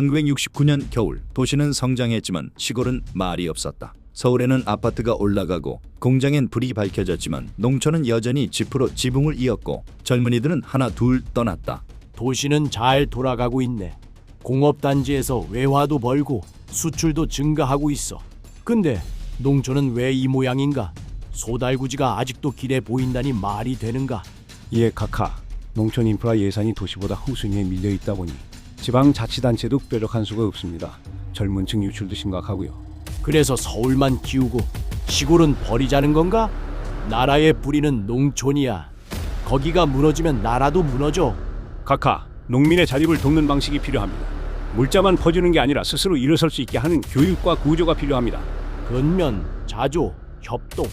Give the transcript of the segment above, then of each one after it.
1969년 겨울 도시는 성장했지만 시골은 말이 없었다. 서울에는 아파트가 올라가고 공장엔 불이 밝혀졌지만 농촌은 여전히 지프로 지붕을 이었고 젊은이들은 하나 둘 떠났다. 도시는 잘 돌아가고 있네. 공업단지에서 외화도 벌고 수출도 증가하고 있어. 근데 농촌은 왜 이 모양인가? 소달구지가 아직도 길에 보인다니 말이 되는가? 예, 카카. 농촌 인프라 예산이 도시보다 후순위에 밀려 있다 보니 지방자치단체도 뾰족한 수가 없습니다. 젊은 층 유출도 심각하고요. 그래서 서울만 키우고 시골은 버리자는 건가? 나라의 뿌리는 농촌이야. 거기가 무너지면 나라도 무너져. 카카, 농민의 자립을 돕는 방식이 필요합니다. 물자만 퍼주는 게 아니라 스스로 일어설 수 있게 하는 교육과 구조가 필요합니다. 근면, 자조, 협동.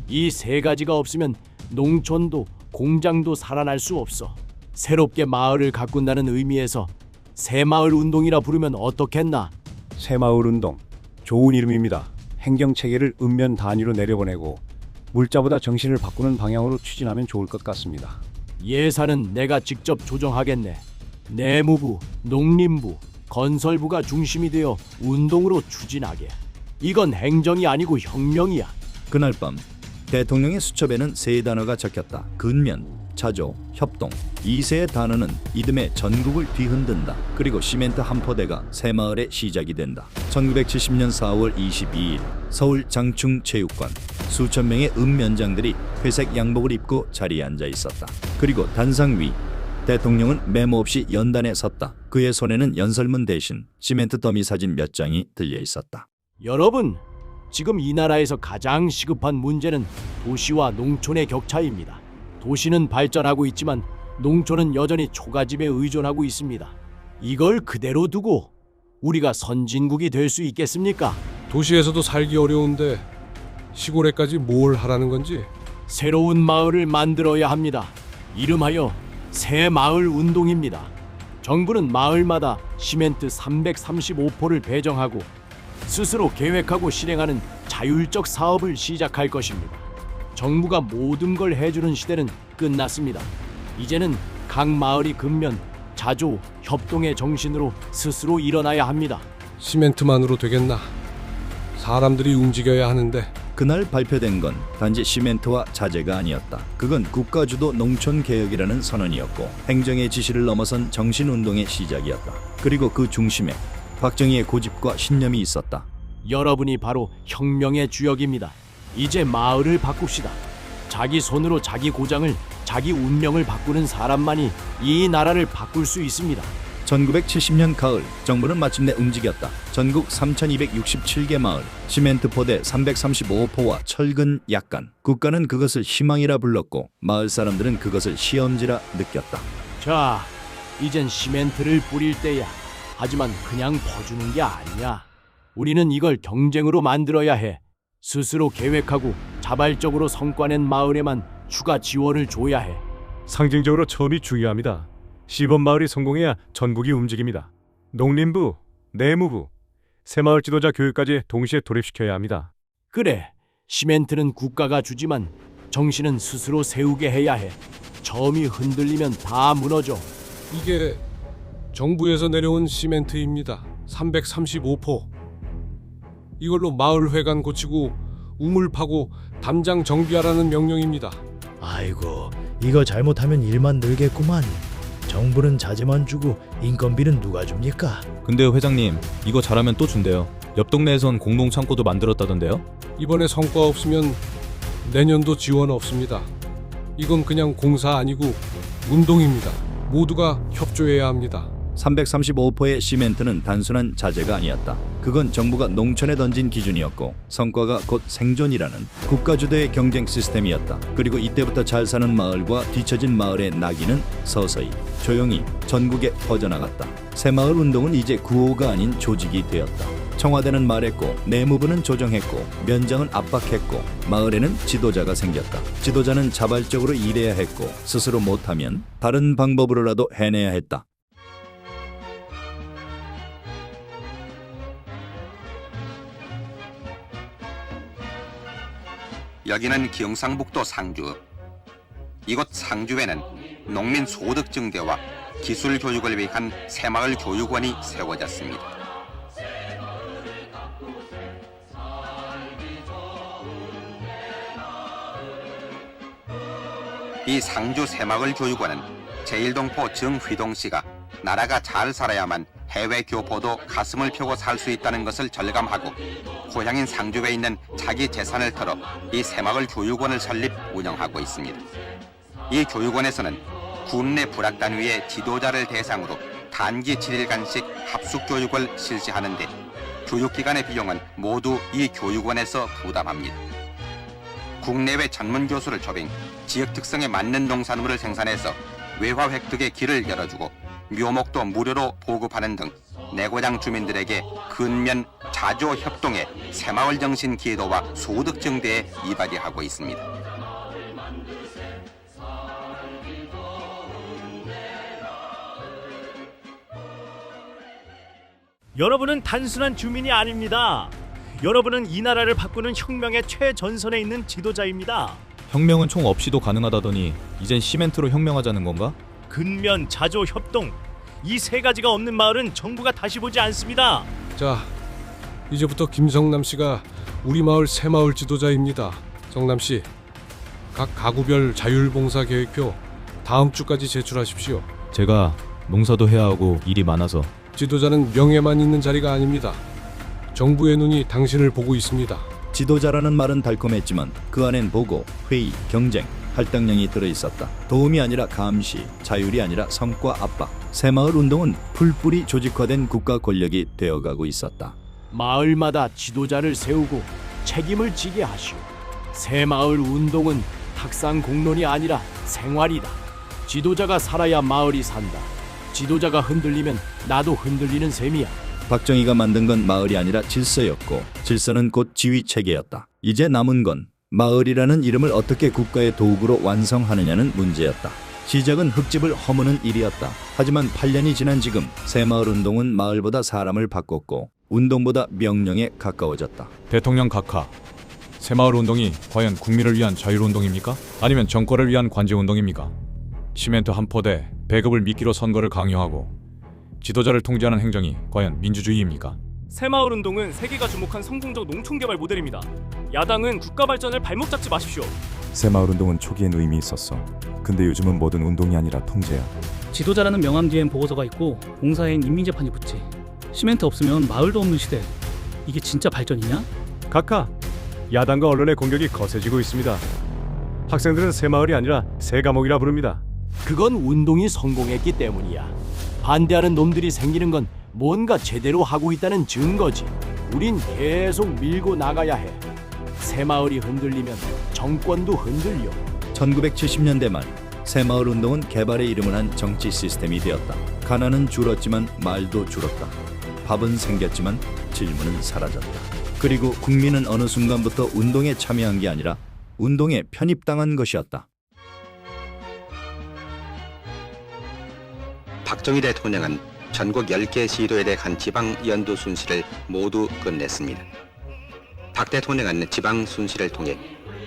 이 세 가지가 없으면 농촌도 공장도 살아날 수 없어. 새롭게 마을을 가꾼다는 의미에서 새마을 운동이라 부르면 어떻겠나? 새마을 운동, 좋은 이름입니다. 행정체계를 읍면 단위로 내려보내고 물자보다 정신을 바꾸는 방향으로 추진하면 좋을 것 같습니다. 예산은 내가 직접 조정하겠네. 내무부, 농림부, 건설부가 중심이 되어 운동으로 추진하게. 이건 행정이 아니고 혁명이야. 그날 밤 대통령의 수첩에는 세 단어가 적혔다. 근면, 자조, 협동. 이 세 단어는 이듬해 전국을 뒤흔든다. 그리고 시멘트 한 포대가 새마을의 시작이 된다. 1970년 4월 22일 서울 장충체육관. 수천 명의 읍면장들이 회색 양복을 입고 자리에 앉아 있었다. 그리고 단상 위 대통령은 메모 없이 연단에 섰다. 그의 손에는 연설문 대신 시멘트 더미 사진 몇 장이 들려 있었다. 여러분, 지금 이 나라에서 가장 시급한 문제는 도시와 농촌의 격차입니다. 도시는 발전하고 있지만 농촌은 여전히 초가집에 의존하고 있습니다. 이걸 그대로 두고 우리가 선진국이 될 수 있겠습니까? 도시에서도 살기 어려운데 시골에까지 뭘 하라는 건지. 새로운 마을을 만들어야 합니다. 이름하여 새마을 운동입니다. 정부는 마을마다 시멘트 335포를 배정하고 스스로 계획하고 실행하는 자율적 사업을 시작할 것입니다. 정부가 모든 걸 해주는 시대는 끝났습니다. 이제는 각 마을이 근면, 자조, 협동의 정신으로 스스로 일어나야 합니다. 시멘트만으로 되겠나? 사람들이 움직여야 하는데. 그날 발표된 건 단지 시멘트와 자재가 아니었다. 그건 국가주도 농촌개혁이라는 선언이었고 행정의 지시를 넘어선 정신운동의 시작이었다. 그리고 그 중심에 박정희의 고집과 신념이 있었다. 여러분이 바로 혁명의 주역입니다. 이제 마을을 바꿉시다. 자기 손으로 자기 고장을, 자기 운명을 바꾸는 사람만이 이 나라를 바꿀 수 있습니다. 1970년 가을 정부는 마침내 움직였다. 전국 3267개 마을, 시멘트 포대 335포와 철근 약간. 국가는 그것을 희망이라 불렀고 마을 사람들은 그것을 시험지라 느꼈다. 자, 이젠 시멘트를 뿌릴 때야. 하지만 그냥 퍼주는 게 아니야. 우리는 이걸 경쟁으로 만들어야 해. 스스로 계획하고 자발적으로 성과낸 마을에만 추가 지원을 줘야 해. 상징적으로 처음이 중요합니다. 시범마을이 성공해야 전국이 움직입니다. 농림부, 내무부, 새마을 지도자 교육까지 동시에 돌입시켜야 합니다. 그래, 시멘트는 국가가 주지만 정신은 스스로 세우게 해야 해. 처음이 흔들리면 다 무너져. 이게 정부에서 내려온 시멘트입니다. 335포. 이걸로 마을 회관 고치고 우물 파고 담장 정비하라는 명령입니다. 아이고, 이거 잘못하면 일만 늘겠구만. 정부는 자재만 주고 인건비는 누가 줍니까? 근데요 회장님, 이거 잘하면 또 준대요. 옆 동네에선 공동 창고도 만들었다던데요? 이번에 성과 없으면 내년도 지원 없습니다. 이건 그냥 공사 아니고 운동입니다. 모두가 협조해야 합니다. 335포의 시멘트는 단순한 자재가 아니었다. 그건 정부가 농촌에 던진 기준이었고 성과가 곧 생존이라는 국가주도의 경쟁 시스템이었다. 그리고 이때부터 잘 사는 마을과 뒤처진 마을의 낙인은 서서히 조용히 전국에 퍼져나갔다. 새마을 운동은 이제 구호가 아닌 조직이 되었다. 청와대는 말했고 내무부는 조정했고 면장은 압박했고 마을에는 지도자가 생겼다. 지도자는 자발적으로 일해야 했고 스스로 못하면 다른 방법으로라도 해내야 했다. 여기는 경상북도 상주. 이곳 상주에는 농민 소득 증대와 기술 교육을 위한 새마을 교육원이 세워졌습니다. 이 상주 새마을 교육원은 제1동포 정휘동 씨가 나라가 잘 살아야만 해외 교포도 가슴을 펴고 살 수 있다는 것을 절감하고 고향인 상주에 있는 자기 재산을 털어 이 새마을 교육원을 설립 운영하고 있습니다. 이 교육원에서는 군내 불악단위의 지도자를 대상으로 단기 7일간씩 합숙 교육을 실시하는데 교육기간의 비용은 모두 이 교육원에서 부담합니다. 국내외 전문 교수를 초빙, 지역 특성에 맞는 농산물을 생산해서 외화 획득의 길을 열어주고 묘목도 무료로 보급하는 등 내고장 주민들에게 근면 자조 협동의 새마을 정신 기도와 소득 증대에 이바지하고 있습니다. 여러분은 단순한 주민이 아닙니다. 여러분은 이 나라를 바꾸는 혁명의 최전선에 있는 지도자입니다. 혁명은 총 없이도 가능하다더니 이젠 시멘트로 혁명하자는 건가? 근면, 자조, 협동, 이 세 가지가 없는 마을은 정부가 다시 보지 않습니다. 자, 이제부터 김성남 씨가 우리 마을 새마을 지도자입니다. 성남 씨, 각 가구별 자율봉사 계획표 다음 주까지 제출하십시오. 제가 농사도 해야 하고 일이 많아서. 지도자는 명예만 있는 자리가 아닙니다. 정부의 눈이 당신을 보고 있습니다. 지도자라는 말은 달콤했지만 그 안엔 보고, 회의, 경쟁, 할당량이 들어있었다. 도움이 아니라 감시, 자율이 아니라 성과 압박. 새마을 운동은 풀뿌리 조직화된 국가 권력이 되어가고 있었다. 마을마다 지도자를 세우고 책임을 지게 하시오. 새마을 운동은 탁상 공론이 아니라 생활이다. 지도자가 살아야 마을이 산다. 지도자가 흔들리면 나도 흔들리는 셈이야. 박정희가 만든 건 마을이 아니라 질서였고 질서는 곧 지휘체계였다. 이제 남은 건 마을이라는 이름을 어떻게 국가의 도구로 완성하느냐는 문제였다. 시작은 흙집을 허무는 일이었다. 하지만 8년이 지난 지금 새마을 운동은 마을보다 사람을 바꿨고 운동보다 명령에 가까워졌다. 대통령 각하, 새마을 운동이 과연 국민을 위한 자율운동입니까? 아니면 정권을 위한 관제운동입니까? 시멘트 한 포대, 배급을 미끼로 선거를 강요하고 지도자를 통제하는 행정이 과연 민주주의입니까? 새마을 운동은 세계가 주목한 성공적 농촌 개발 모델입니다. 야당은 국가 발전을 발목 잡지 마십시오. 새마을 운동은 초기엔 의미 있었어. 근데 요즘은 뭐든 운동이 아니라 통제야. 지도자라는 명함 뒤엔 보고서가 있고 공사엔 인민재판이 붙지. 시멘트 없으면 마을도 없는 시대. 이게 진짜 발전이냐? 각하, 야당과 언론의 공격이 거세지고 있습니다. 학생들은 새마을이 아니라 새감옥이라 부릅니다. 그건 운동이 성공했기 때문이야. 반대하는 놈들이 생기는 건 뭔가 제대로 하고 있다는 증거지. 우린 계속 밀고 나가야 해. 새마을이 흔들리면 정권도 흔들려. 1970년대 말 새마을 운동은 개발의 이름을 한 정치 시스템이 되었다. 가난은 줄었지만 말도 줄었다. 밥은 생겼지만 질문은 사라졌다. 그리고 국민은 어느 순간부터 운동에 참여한 게 아니라 운동에 편입당한 것이었다. 박정희 대통령은 전국 10개 시도에 대한 지방 연두 순시를 모두 끝냈습니다. 박 대통령은 지방 순시를 통해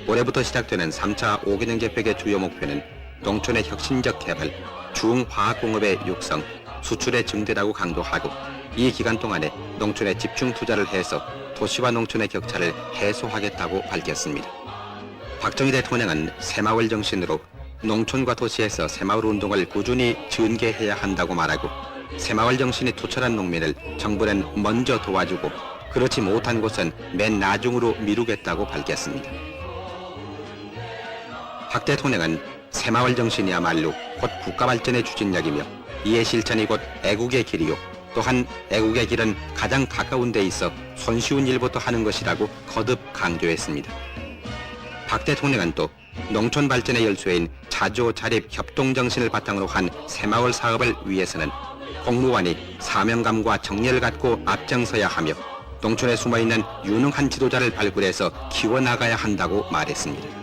올해부터 시작되는 3차 5개년 계획의 주요 목표는 농촌의 혁신적 개발, 중화학공업의 육성, 수출의 증대라고 강조하고 이 기간 동안에 농촌에 집중 투자를 해서 도시와 농촌의 격차를 해소하겠다고 밝혔습니다. 박정희 대통령은 새마을 정신으로 농촌과 도시에서 새마을 운동을 꾸준히 전개해야 한다고 말하고 새마을 정신이 투철한 농민을 정부는 먼저 도와주고 그렇지 못한 곳은 맨 나중으로 미루겠다고 밝혔습니다. 박 대통령은 새마을 정신이야말로 곧 국가 발전의 추진력이며 이의 실천이 곧 애국의 길이요 또한 애국의 길은 가장 가까운 데 있어 손쉬운 일부터 하는 것이라고 거듭 강조했습니다. 박 대통령은 또 농촌 발전의 열쇠인 자조, 자립, 협동 정신을 바탕으로 한 새마을 사업을 위해서는 공무원이 사명감과 정열을 갖고 앞장서야 하며 농촌에 숨어있는 유능한 지도자를 발굴해서 키워나가야 한다고 말했습니다.